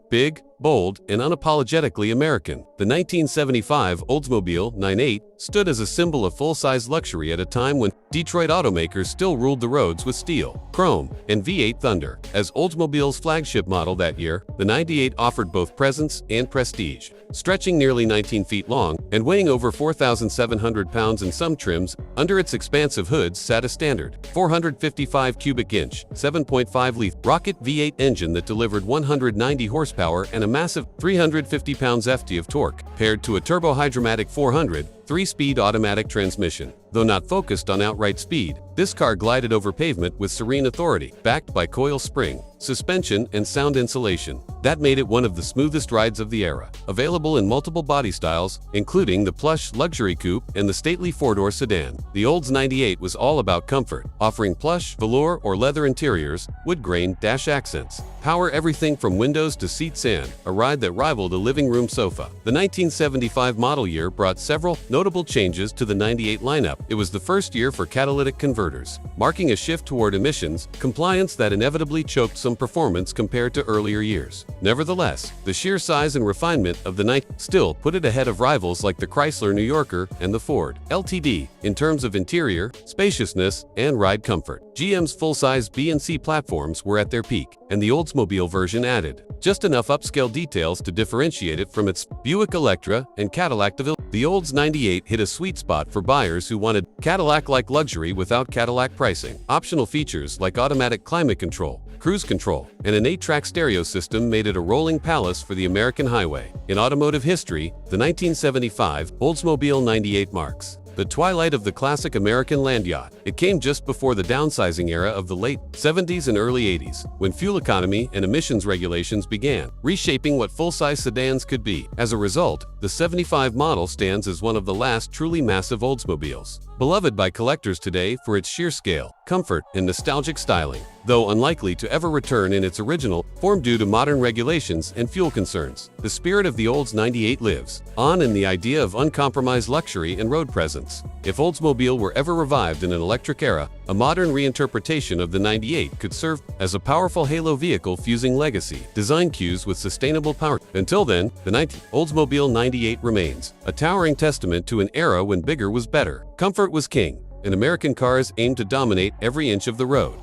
big, bold, and unapologetically American. The 1975 Oldsmobile 98 stood as a symbol of full-size luxury at a time when Detroit automakers still ruled the roads with steel, chrome, and V8 thunder. As Oldsmobile's flagship model that year, the 98 offered both presence and prestige. Stretching nearly 19 feet long and weighing over 4,700 pounds in some trims, under its expansive hoods sat a standard 455 cubic inch, 7.5-liter rocket V8 engine that delivered 190 horsepower and a massive 350 pounds-ft of torque, paired to a turbo-hydromatic 400 3-speed automatic transmission. Though not focused on outright speed, this car glided over pavement with serene authority, backed by coil spring, suspension, and sound insulation. That made it one of the smoothest rides of the era. Available in multiple body styles, including the Plush luxury coupe and the stately four-door sedan, the Olds 98 was all about comfort, offering plush, velour, or leather interiors, woodgrain, dash accents, power everything from windows to seats, and a ride that rivaled a living room sofa. The 1975 model year brought several notable changes to the 98 lineup. It was the first year for catalytic converters, marking a shift toward emissions compliance that inevitably choked some performance compared to earlier years. Nevertheless, the sheer size and refinement of the 98 still put it ahead of rivals like the Chrysler New Yorker and the Ford LTD in terms of interior, spaciousness, and ride comfort. GM's full-size B and C platforms were at their peak, and the Oldsmobile version added just enough upscale details to differentiate it from its Buick Electra and Cadillac DeVille. The Olds 98 hit a sweet spot for buyers who wanted Cadillac-like luxury without Cadillac pricing. Optional features like automatic climate control, cruise control, and an 8-track stereo system made it a rolling palace for the American highway. In automotive history, the 1975 Oldsmobile 98 marks the twilight of the classic American land yacht. It came just before the downsizing era of the late 70s and early 80s, when fuel economy and emissions regulations began, reshaping what full-size sedans could be. As a result, the 75 model stands as one of the last truly massive Oldsmobiles, beloved by collectors today for its sheer scale, comfort, and nostalgic styling, though unlikely to ever return in its original form due to modern regulations and fuel concerns. The spirit of the Olds 98 lives on in the idea of uncompromised luxury and road presence. If Oldsmobile were ever revived in an electric era, a modern reinterpretation of the 98 could serve as a powerful halo vehicle fusing legacy design cues with sustainable power. Until then, the Oldsmobile 98 remains a towering testament to an era when bigger was better, comfort was king, and American cars aimed to dominate every inch of the road.